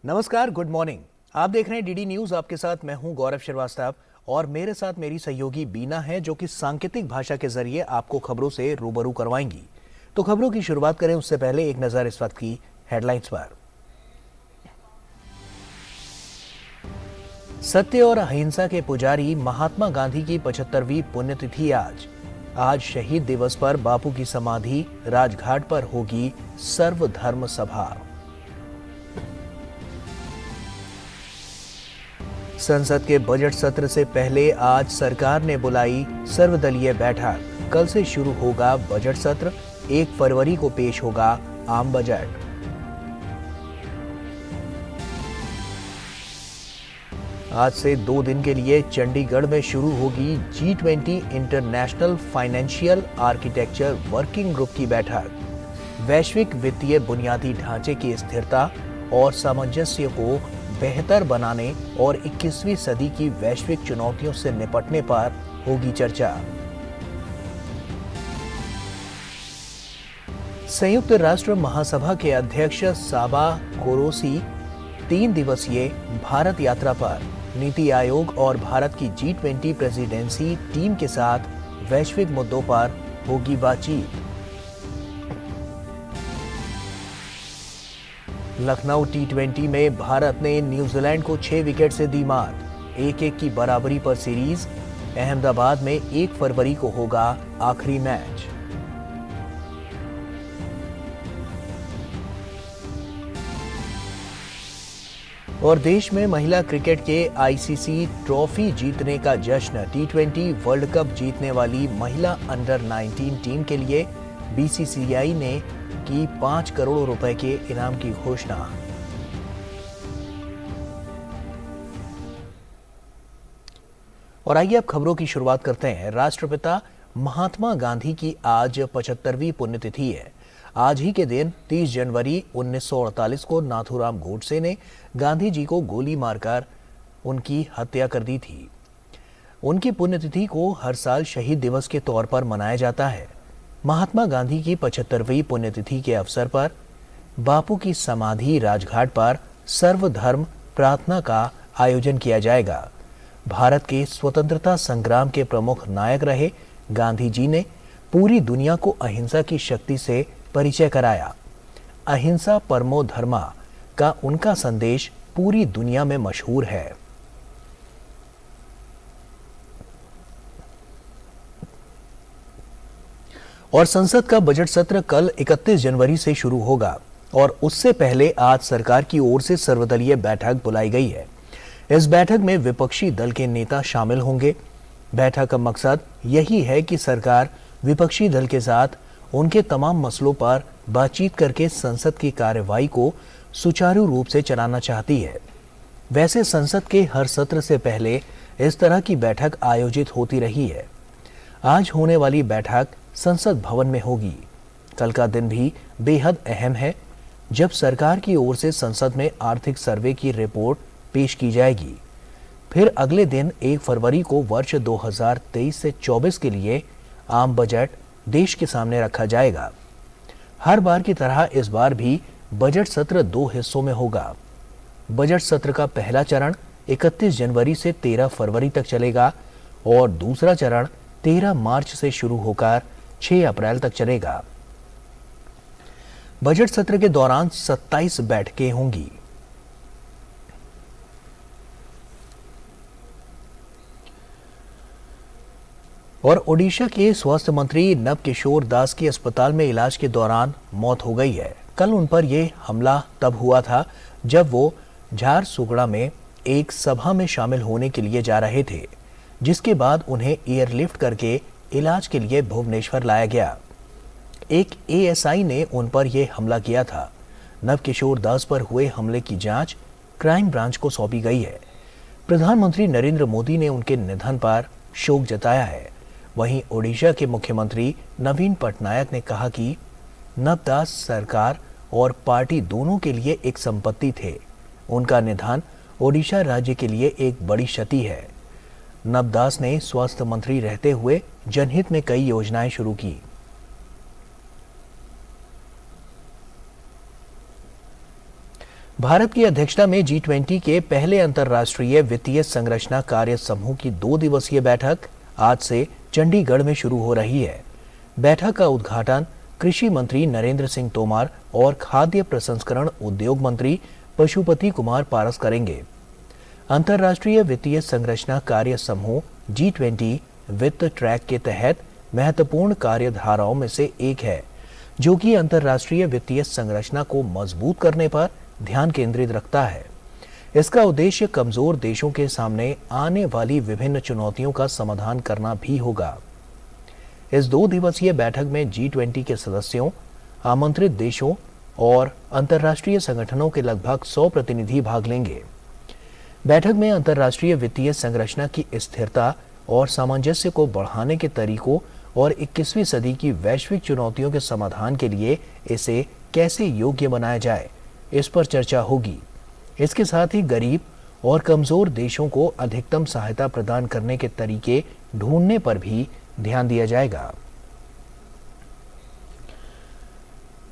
नमस्कार, good morning. आप देख रहे हैं डीडी न्यूज। आपके साथ मैं हूं गौरव श्रीवास्तव और मेरे साथ मेरी सहयोगी बीना है, जो कि सांकेतिक भाषा के जरिए आपको खबरों से रूबरू करवाएंगी। तो खबरों की शुरुआत करें उससे पहले एक नजर इस वक्त की हेडलाइंस पर। सत्य और अहिंसा के पुजारी महात्मा गांधी की 75वीं पुण्यतिथि आज शहीद दिवस पर बापू की समाधि राजघाट पर होगी सर्वधर्म सभा। संसद के बजट सत्र से पहले आज सरकार ने बुलाई सर्वदलीय बैठक। कल से शुरू होगा बजट सत्र, 1 फरवरी को पेश होगा आम बजट। आज से 2 दिन के लिए चंडीगढ़ में शुरू होगी G20 international financial architecture working group की बैठक। वैश्विक वित्तीय बुनियादी ढांचे की स्थिरता और सामंजस्य को बेहतर बनाने और 21वीं सदी की वैश्विक चुनौतियों से निपटने पर होगी चर्चा। संयुक्त राष्ट्र महासभा के अध्यक्ष साबा कोरोसी 3 दिवसीय भारत यात्रा पर। नीति आयोग और भारत की G20 प्रेसिडेंसी टीम के साथ वैश्विक मुद्दों पर होगी बातचीत। लखनऊ T20 में भारत ने न्यूजीलैंड को 6 विकेट से दी मात। 1-1 की बराबरी पर सीरीज। अहमदाबाद में 1 फरवरी को होगा आखिरी मैच। और देश में महिला क्रिकेट के ICC ट्रॉफी जीतने का जश्न। T20 वर्ल्ड कप जीतने वाली महिला अंडर-19 टीम के लिए BCCI ने की 5 करोड़ रुपए के इनाम की घोषणा। और आइए अब खबरों की शुरुआत करते हैं। राष्ट्रपिता महात्मा गांधी की आज 75वीं पुण्यतिथि है। आज ही के दिन 30 जनवरी 1948 को नाथूराम गोडसे ने गांधी जी को गोली मारकर उनकी हत्या कर दी थी। उनकी पुण्यतिथि को हर साल शहीद दिवस के तौर पर मनाया जाता है। महात्मा गांधी की 75वीं पुण्यतिथि के अवसर पर बापू की समाधि राजघाट पर सर्वधर्म प्रार्थना का आयोजन किया जाएगा। भारत के स्वतंत्रता संग्राम के प्रमुख नायक रहे गांधी जी ने पूरी दुनिया को अहिंसा की शक्ति से परिचय कराया। अहिंसा परमो धर्मा का उनका संदेश पूरी दुनिया में मशहूर है। और संसद का बजट सत्र कल 31 जनवरी से शुरू होगा और उससे पहले आज सरकार की ओर से सर्वदलीय बैठक बुलाई गई है। इस बैठक में विपक्षी दल के नेता शामिल होंगे। बैठक का मकसद यही है कि सरकार विपक्षी दल के साथ उनके तमाम मसलों पर बातचीत करके संसद की कार्यवाही को सुचारू रूप से चलाना चाहती है। वैसे संसद के हर सत्र से पहले इस तरह की बैठक आयोजित होती रही है। आज होने वाली बैठक संसद भवन में होगी। कल का दिन भी बेहद अहम है, जब सरकार की ओर से संसद में आर्थिक सर्वे की रिपोर्ट पेश की जाएगी। फिर अगले दिन 1 फरवरी को वर्ष 2023 से 24 के लिए आम बजट देश के सामने रखा जाएगा। हर बार की तरह इस बार भी बजट सत्र 2 हिस्सों में होगा। बजट सत्र का पहला चरण 31 जनवरी से 13 फरवरी तक चलेगा और दूसरा चरण 13 मार्च से शुरू होकर 6 अप्रैल तक चलेगा। बजट सत्र के दौरान 27 बैठकें होंगी। और ओडिशा के स्वास्थ्य मंत्री नवकिशोर दास की अस्पताल में इलाज के दौरान मौत हो गई है। कल उन पर यह हमला तब हुआ था जब वो झारसुगड़ा में एक सभा में शामिल होने के लिए जा रहे थे, जिसके बाद उन्हें एयरलिफ्ट करके इलाज के लिए भुवनेश्वर लाया गया। एक ASI ने उन पर यह हमला किया था। नवकिशोर दास पर हुए हमले की जांच क्राइम ब्रांच को सौंपी गई है। प्रधानमंत्री नरेंद्र मोदी ने उनके निधन पर शोक जताया है। वहीं ओडिशा के मुख्यमंत्री नवीन पटनायक ने कहा कि नवदास सरकार और पार्टी दोनों के लिए एक संपत्ति थे। उनका निधन ओडिशा राज्य के लिए एक बड़ी क्षति है। नवदास ने स्वास्थ्य मंत्री रहते हुए जनहित में कई योजनाएं शुरू की। भारत की अध्यक्षता में G20 के पहले अंतर्राष्ट्रीय वित्तीय संरचना कार्य समूह की 2 दिवसीय बैठक आज से चंडीगढ़ में शुरू हो रही है। बैठक का उद्घाटन कृषि मंत्री नरेंद्र सिंह तोमर और खाद्य प्रसंस्करण उद्योग मंत्री पशुपति कुमार पारस करेंगे। अंतर्राष्ट्रीय वित्तीय संरचना कार्य समूह G20 वित्त ट्रैक के तहत महत्वपूर्ण कार्यधाराओं में से एक है, जो कि अंतर्राष्ट्रीय वित्तीय संरचना को मजबूत करने पर ध्यान केंद्रित रखता है। इसका उद्देश्य कमजोर देशों के सामने आने वाली विभिन्न चुनौतियों का समाधान करना भी होगा। इस 2 दिवसीय बैठक में G20 के सदस्यों, आमंत्रित देशों और अंतर्राष्ट्रीय संगठनों के लगभग 100 प्रतिनिधि भाग लेंगे। बैठक में अंतर्राष्ट्रीय वित्तीय संरचना की स्थिरता और सामंजस्य को बढ़ाने के तरीकों और 21वीं सदी की वैश्विक चुनौतियों के समाधान के लिए इसे कैसे योग्य बनाया जाए, इस पर चर्चा होगी। इसके साथ ही गरीब और कमजोर देशों को अधिकतम सहायता प्रदान करने के तरीके ढूंढने पर भी ध्यान दिया जाएगा।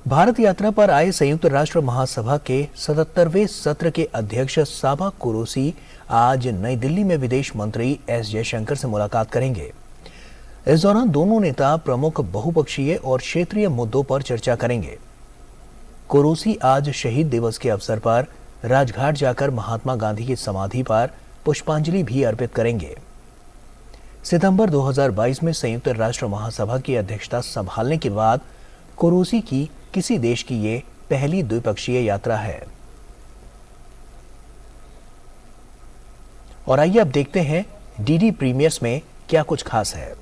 भारत यात्रा पर आए संयुक्त राष्ट्र महासभा के 77वें सत्र के अध्यक्ष साबा कुरैशी आज नई दिल्ली में विदेश मंत्री एस जयशंकर से मुलाकात करेंगे। इस दौरान दोनों नेता प्रमुख बहुपक्षीय और क्षेत्रीय मुद्दों पर चर्चा करेंगे। कुरैशी आज शहीद दिवस के अवसर पर राजघाट जाकर महात्मा गांधी की समाधि पर पुष्पांजलि भी अर्पित करेंगे। सितंबर 2022 में संयुक्त राष्ट्र महासभा की अध्यक्षता संभालने के बाद कुरैशी की किसी देश की ये पहली द्विपक्षीय यात्रा है। और आइए अब देखते हैं डीडी प्रीमियर्स में क्या कुछ खास है।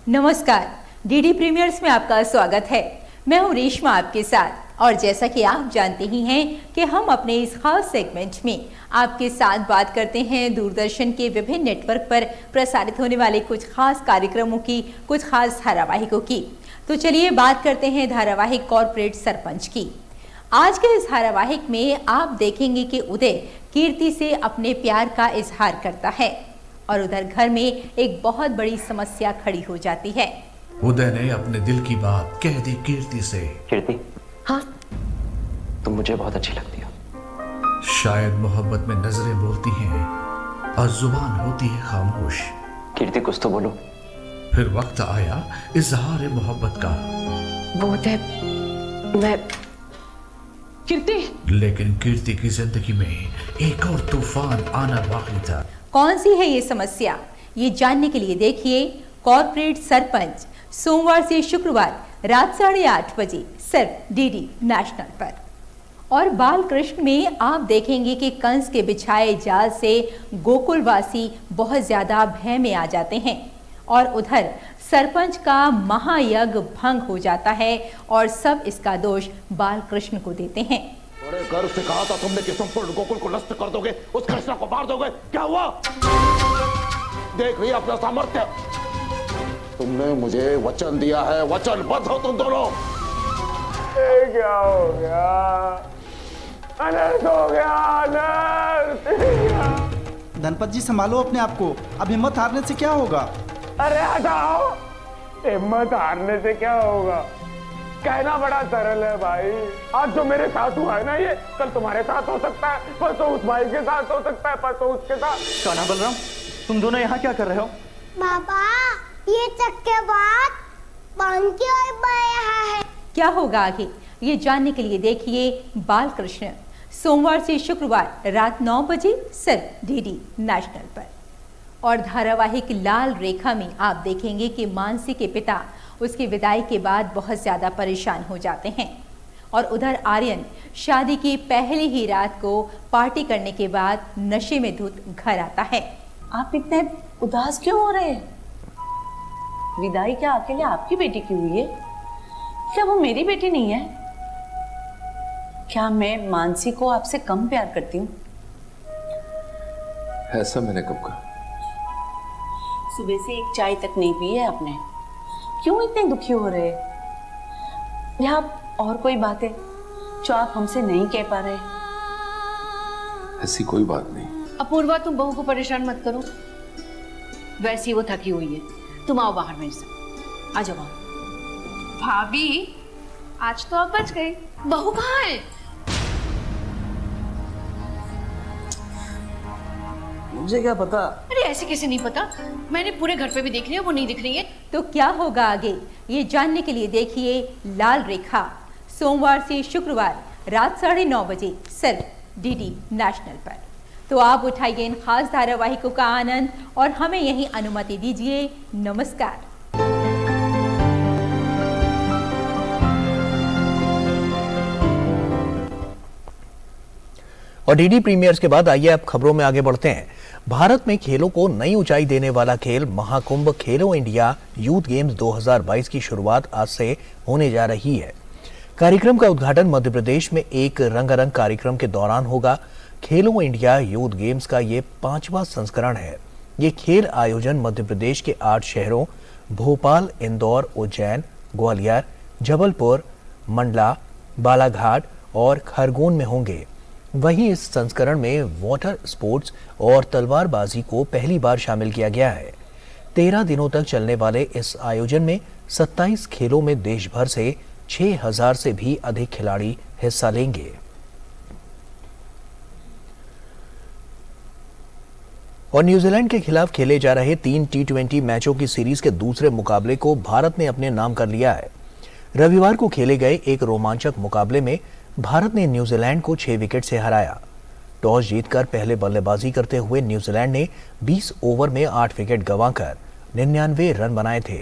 नमस्कार, डीडी प्रीमियर्स में आपका स्वागत है। मैं हूं रेशमा आपके साथ, और जैसा कि आप जानते ही हैं कि हम अपने इस खास सेगमेंट में आपके साथ बात करते हैं दूरदर्शन के विभिन्न नेटवर्क पर प्रसारित होने वाले कुछ खास कार्यक्रमों की, कुछ खास धारावाहिकों की। तो चलिए बात करते हैं धारावाहिक कॉर्पोरेट सरपंच की। आज के इस धारावाहिक में आप देखेंगे कि उदय कीर्ति से अपने प्यार का इजहार करता है और उधर घर में एक बहुत बड़ी समस्या खड़ी हो जाती है। उदय ने अपने दिल की बात कह दी कीर्ति से। कीर्ति, हाँ, तुम मुझे बहुत अच्छी लगती हो। शायद मोहब्बत में नजरें बोलती हैं और जुबान होती है खामोश। कीर्ति, कुछ तो बोलो। फिर वक्त आया इजहार मोहब्बत का। वो उदय, मैं कीर्ति। लेकिन कीर्ति की जिंदगी में एक और तूफान आना बाकी था। कौन सी है ये समस्या, ये जानने के लिए देखिए कॉर्पोरेट सरपंच, सोमवार से शुक्रवार रात 8:30 बजे सिर्फ डीडी नेशनल पर। और बाल कृष्ण में आप देखेंगे कि कंस के बिछाए जाल से गोकुलवासी बहुत ज्यादा भय में आ जाते हैं और उधर सरपंच का महायज्ञ भंग हो जाता है और सब इसका दोष बाल कृष्ण को देते हैं। बड़े गर्व से कहा था तुमने कि संपूर्ण गोकुल को नष्ट कर दोगे, उस कृष्णा को मार दोगे। क्या हुआ? देख रही अपना सामर्थ्य। तुमने मुझे वचन दिया है, वचनबद्ध हो तुम दोनों। क्या हो गया? अनर्थ हो गया, अनर्थ। धनपत जी संभालो अपने आप को, अब हिम्मत हारने से क्या होगा? अरे हटाओ, हिम्मत हारने से क्या होगा? कहना बड़ा सरल है भाई। आज जो मेरे साथ हुआ है ना, ये कल तुम्हारे साथ हो सकता है, परसों उस भाई के साथ हो सकता है, परसों उसके साथ। कान्हा बलराम, तुम दोनों यहाँ क्या कर रहे हो? बाबा, ये चक्केबाज बांध के और रहा है। क्या होगा आगे, ये जानने के लिए देखिए बाल कृष्ण, सोमवार से शुक्रवार रात 9 बजे सिर्फ डीडी नेशनल पर। और धारावाहिक लाल रेखा में आप देखेंगे कि मानसी के पिता उसकी विदाई के बाद बहुत ज़्यादा परेशान हो जाते हैं और उधर आर्यन शादी की पहली ही रात को पार्टी करने के बाद नशे में धुत घर आता है। आप इतने उदास क्यों हो रहे हैं? विदाई क्या अकेले आपकी बेटी की हुई है? क्या वो मेरी बेटी नहीं है? क्या मैं मानसी को आपसे कम प्यार करती हूँ? ऐसा मैंने कब कहा? सुबह से एक चाय तक नहीं पी है आपने। क्यों इतने दुखी हो रहे? या और कोई बात है जो आप हमसे नहीं कह पा रहे? ऐसी कोई बात नहीं। अपूर्वा, तुम बहू को परेशान मत करो। वैसी वो थकी हुई है, तुम आओ बाहर मेरे साथ, आ जाओ बाहर। भाभी आज तो आप बच गए। बहू कहाँ है? मुझे क्या पता। अरे ऐसे कैसे नहीं पता, मैंने पूरे घर पे भी देख लिया, वो नहीं दिख रही है। तो क्या होगा आगे, ये जानने के लिए देखिए लाल रेखा, सोमवार से शुक्रवार रात 9:30 बजे सिर्फ डीडी नेशनल पर। तो आप उठाइए इन खास धारावाहिकों का आनंद और हमें यही अनुमति दीजिए। नमस्कार। और डीडी प्रीमियर्स के बाद आइए अब खबरों में आगे बढ़ते हैं। भारत में खेलों को नई ऊंचाई देने वाला खेल महाकुंभ खेलो इंडिया यूथ गेम्स 2022 की शुरुआत आज से होने जा रही है। कार्यक्रम का उद्घाटन मध्य प्रदेश में एक रंगारंग कार्यक्रम के दौरान होगा। खेलो इंडिया यूथ गेम्स का ये 5वां संस्करण है। ये खेल आयोजन मध्य प्रदेश के 8 शहरों भोपाल, इंदौर, उज्जैन, ग्वालियर, जबलपुर, मंडला, बालाघाट और खरगोन में होंगे। वहीं इस संस्करण में वाटर स्पोर्ट्स और तलवारबाजी को पहली बार शामिल किया गया है। 13 दिनों तक चलने वाले इस आयोजन में 27 खेलों में देश भर से 6000 से भी अधिक खिलाड़ी हिस्सा लेंगे। और न्यूजीलैंड के खिलाफ खेले जा रहे 3 T20 मैचों की सीरीज के दूसरे मुकाबले को भारत ने अपने नाम कर लिया है। रविवार को खेले गए एक रोमांचक मुकाबले में भारत ने न्यूजीलैंड को 6 विकेट से हराया। टॉस जीतकर पहले बल्लेबाजी करते हुए न्यूजीलैंड ने 20 ओवर में 8 विकेट गंवाकर 99 रन बनाए थे।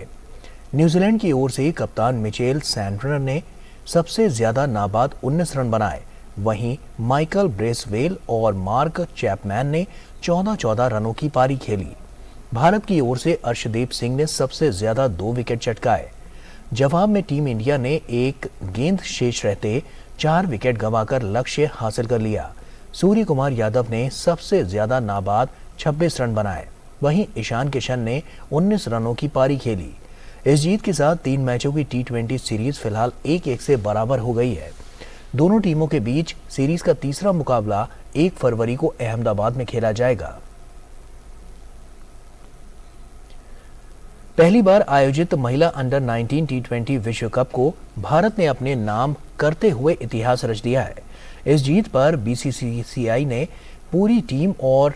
न्यूजीलैंड की ओर से कप्तान मिचेल सैंटनर ने सबसे ज्यादा नाबाद 19 रन बनाए। वहीं माइकल ब्रेसवेल और मार्क चैपमैन ने 14-14 रनों की पारी खेली। भारत की ओर से अर्शदीप सिंह ने सबसे ज्यादा 2 विकेट चटकाए। जवाब में टीम इंडिया ने एक गेंद शेष रहते 4 विकेट गंवाकर लक्ष्य हासिल कर लिया। सूर्य कुमार यादव ने सबसे ज्यादा नाबाद 26 रन बनाए। वहीं ईशान किशन ने 19 रनों की पारी खेली। इस जीत के साथ 3 मैचों की T20 सीरीज फिलहाल 1-1 से बराबर हो गई है। दोनों टीमों के बीच सीरीज का तीसरा मुकाबला 1 फरवरी को अहमदाबाद में खेला जाएगा। पहली बार आयोजित महिला अंडर 19 T20 विश्व कप को भारत ने अपने नाम करते हुए इतिहास रच दिया है। इस जीत पर BCCI ने पूरी टीम और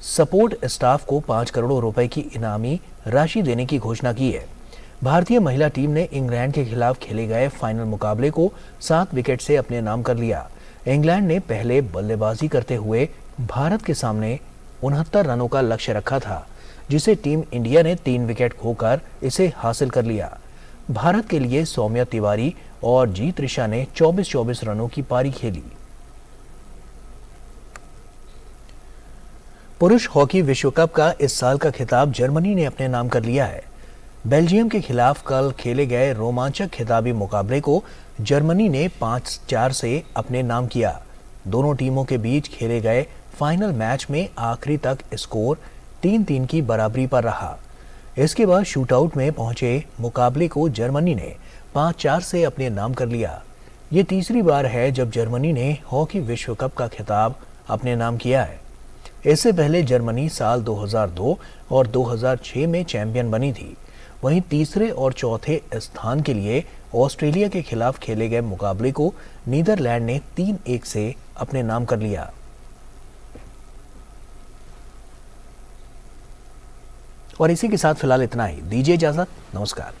सपोर्ट स्टाफ को 5 करोड़ रुपए की इनामी राशि देने की घोषणा की है। भारतीय महिला टीम ने इंग्लैंड के खिलाफ खेले गए फाइनल मुकाबले को 7 विकेट से अपने नाम कर लिया। इंग्लैंड ने पहले बल्लेबाजी करते हुए भारत के सामने 69 रनों का लक्ष्य रखा था, जिसे टीम इंडिया ने 3 विकेट खोकर इसे हासिल कर लिया। भारत के लिए सौम्या तिवारी और जीत ऋषा ने 24-24 रनों की पारी खेली। पुरुष हॉकी विश्व कप का इस साल का खिताब जर्मनी ने अपने नाम कर लिया है। बेल्जियम के खिलाफ कल खेले गए रोमांचक खिताबी मुकाबले को जर्मनी ने 5-4 से अपने नाम किया। दोनों टीमों के बीच खेले गए फाइनल मैच में आखिरी तक स्कोर 3-3 की बराबरी पर रहा। इसके बाद शूटआउट में पहुंचे मुकाबले को जर्मनी ने 5-4 से अपने नाम कर लिया। ये तीसरी बार है जब जर्मनी ने हॉकी विश्व कप का खिताब अपने नाम किया है। इससे पहले जर्मनी साल 2002 और 2006 में चैंपियन बनी थी। वहीं तीसरे और चौथे स्थान के लिए ऑस्ट्रेलिया के खिलाफ खेले गए मुकाबले को नीदरलैंड ने 3-1 से अपने नाम कर लिया। और इसी के साथ फिलहाल इतना ही। दीजिए इजाजत। नमस्कार।